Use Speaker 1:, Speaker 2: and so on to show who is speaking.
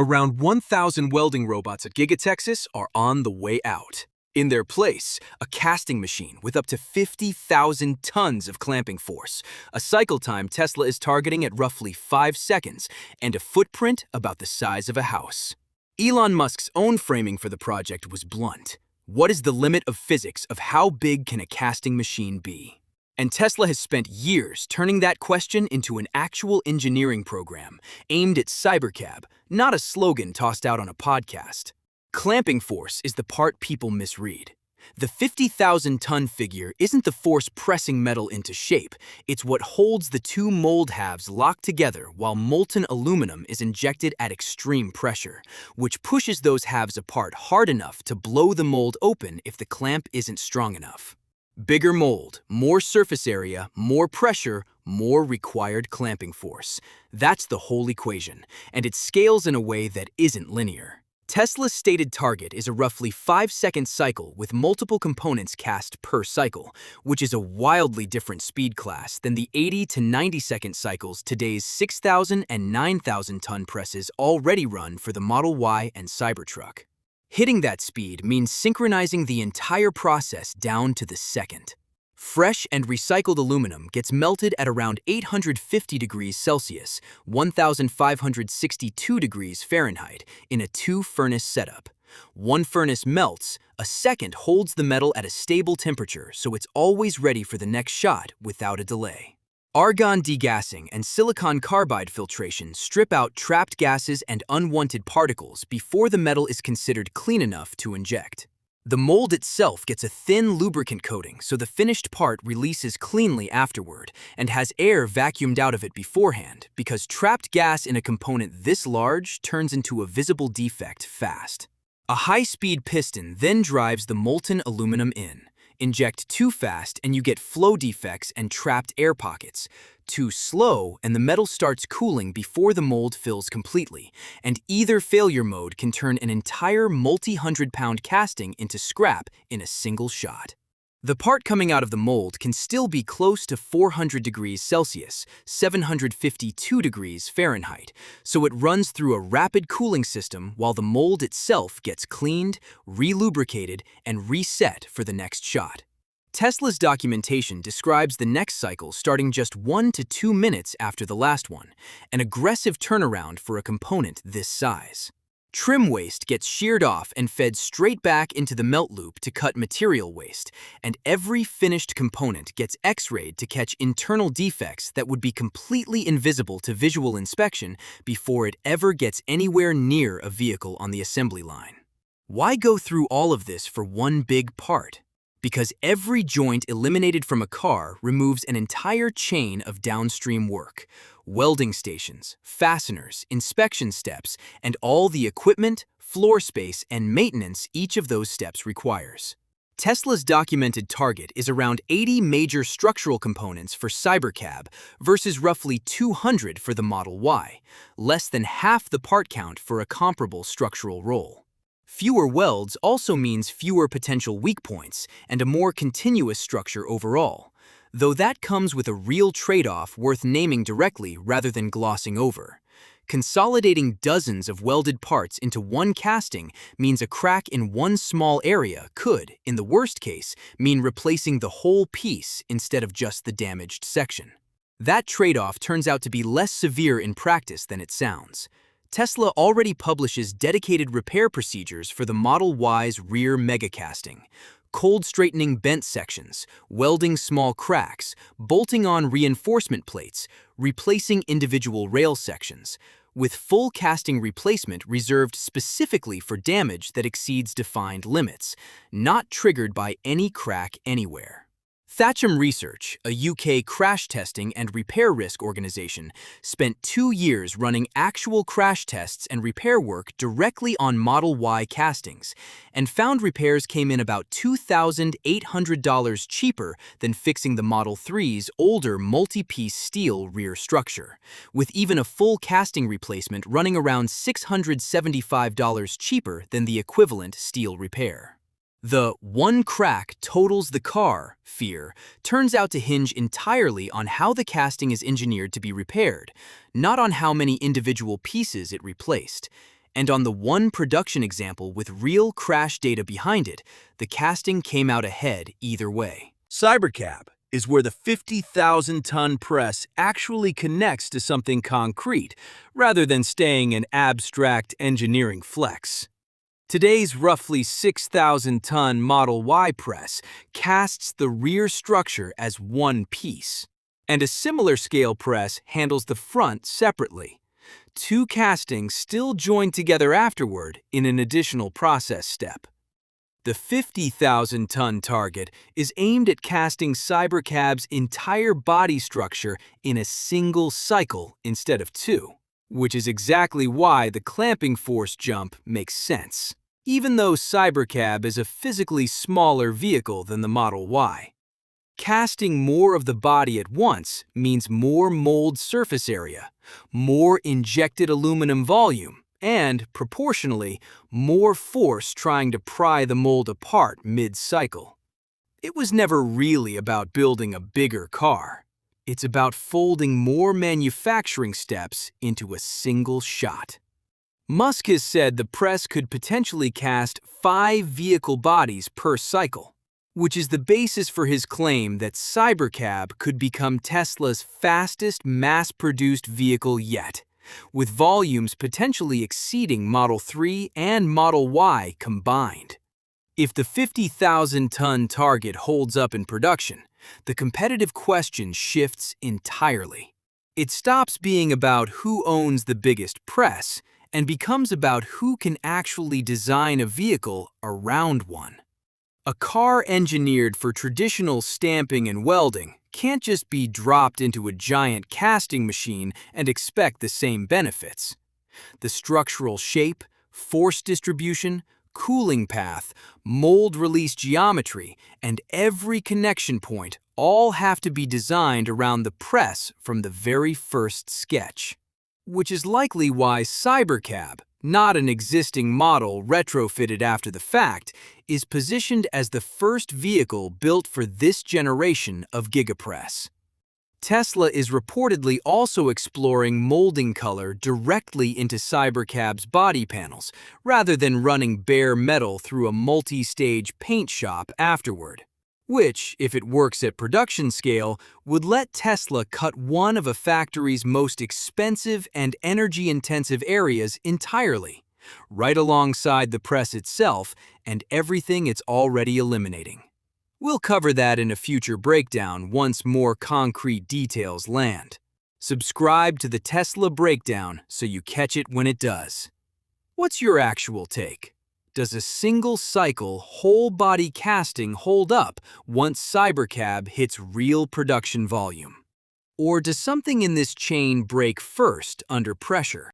Speaker 1: Around 1,000 welding robots at Giga Texas are on the way out. In their place, a casting machine with up to 50,000 tons of clamping force, a cycle time Tesla is targeting at roughly 5 seconds, and a footprint about the size of a house. Elon Musk's own framing for the project was blunt. What is the limit of physics of how big can a casting machine be? And Tesla has spent years turning that question into an actual engineering program aimed at CyberCab, not a slogan tossed out on a podcast. Clamping force is the part people misread. The 50,000-ton figure isn't the force pressing metal into shape, it's what holds the two mold halves locked together while molten aluminum is injected at extreme pressure, which pushes those halves apart hard enough to blow the mold open if the clamp isn't strong enough. Bigger mold, more surface area, more pressure, more required clamping force. That's the whole equation, and it scales in a way that isn't linear. Tesla's stated target is a roughly 5-second cycle with multiple components cast per cycle, which is a wildly different speed class than the 80 to 90-second cycles today's 6,000 and 9,000-ton presses already run for the Model Y and Cybertruck. Hitting that speed means synchronizing the entire process down to the second. Fresh and recycled aluminum gets melted at around 850 degrees Celsius, 1,562 degrees Fahrenheit, in a two-furnace setup. One furnace melts, a second holds the metal at a stable temperature so it's always ready for the next shot without a delay. Argon degassing and silicon carbide filtration strip out trapped gases and unwanted particles before the metal is considered clean enough to inject. The mold itself gets a thin lubricant coating so the finished part releases cleanly afterward and has air vacuumed out of it beforehand because trapped gas in a component this large turns into a visible defect fast. A high-speed piston then drives the molten aluminum in. Inject too fast and you get flow defects and trapped air pockets. Too slow and the metal starts cooling before the mold fills completely, and either failure mode can turn an entire multi-hundred-pound casting into scrap in a single shot. The part coming out of the mold can still be close to 400 degrees Celsius, 752 degrees Fahrenheit, so it runs through a rapid cooling system while the mold itself gets cleaned, re-lubricated, and reset for the next shot. Tesla's documentation describes the next cycle starting just 1 to 2 minutes after the last one, an aggressive turnaround for a component this size. Trim waste gets sheared off and fed straight back into the melt loop to cut material waste, and every finished component gets X-rayed to catch internal defects that would be completely invisible to visual inspection before it ever gets anywhere near a vehicle on the assembly line. Why go through all of this for one big part? Because every joint eliminated from a car removes an entire chain of downstream work. Welding stations, fasteners, inspection steps, and all the equipment, floor space, and maintenance each of those steps requires. Tesla's documented target is around 80 major structural components for CyberCab versus roughly 200 for the Model Y, less than half the part count for a comparable structural role. Fewer welds also means fewer potential weak points and a more continuous structure overall, though that comes with a real trade-off worth naming directly rather than glossing over. Consolidating dozens of welded parts into one casting means a crack in one small area could, in the worst case, mean replacing the whole piece instead of just the damaged section. That trade-off turns out to be less severe in practice than it sounds. Tesla already publishes dedicated repair procedures for the Model Y's rear megacasting. Cold straightening bent sections, welding small cracks, bolting on reinforcement plates, replacing individual rail sections, with full casting replacement reserved specifically for damage that exceeds defined limits, not triggered by any crack anywhere. Thatcham Research, a UK crash testing and repair risk organization, spent 2 years running actual crash tests and repair work directly on Model Y castings, and found repairs came in about $2,800 cheaper than fixing the Model 3's older multi-piece steel rear structure, with even a full casting replacement running around $675 cheaper than the equivalent steel repair. The "one crack totals the car" fear turns out to hinge entirely on how the casting is engineered to be repaired, not on how many individual pieces it replaced. And on the one production example with real crash data behind it, the casting came out ahead either way. CyberCab is where the 50,000-ton press actually connects to something concrete, rather than staying an abstract engineering flex. Today's roughly 6,000-ton Model Y press casts the rear structure as one piece, and a similar scale press handles the front separately. Two castings still joined together afterward in an additional process step. The 50,000-ton target is aimed at casting CyberCab's entire body structure in a single cycle instead of two, which is exactly why the clamping force jump makes sense, even though CyberCab is a physically smaller vehicle than the Model Y. Casting more of the body at once means more mold surface area, more injected aluminum volume, and, proportionally, more force trying to pry the mold apart mid-cycle. It was never really about building a bigger car. It's about folding more manufacturing steps into a single shot. Musk has said the press could potentially cast 5 vehicle bodies per cycle, which is the basis for his claim that CyberCab could become Tesla's fastest mass-produced vehicle yet, with volumes potentially exceeding Model 3 and Model Y combined. If the 50,000-ton target holds up in production, the competitive question shifts entirely. It stops being about who owns the biggest press and becomes about who can actually design a vehicle around one. A car engineered for traditional stamping and welding can't just be dropped into a giant casting machine and expect the same benefits. The structural shape, force distribution, cooling path, mold release geometry, and every connection point all have to be designed around the press from the very first sketch. Which is likely why CyberCab, not an existing model retrofitted after the fact, is positioned as the first vehicle built for this generation of Gigapress. Tesla is reportedly also exploring molding color directly into CyberCab's body panels, rather than running bare metal through a multi-stage paint shop afterward, which, if it works at production scale, would let Tesla cut one of a factory's most expensive and energy-intensive areas entirely, right alongside the press itself and everything it's already eliminating. We'll cover that in a future breakdown once more concrete details land. Subscribe to the Tesla Breakdown so you catch it when it does. What's your actual take? Does a single-cycle, whole-body casting hold up once CyberCab hits real production volume? Or does something in this chain break first under pressure?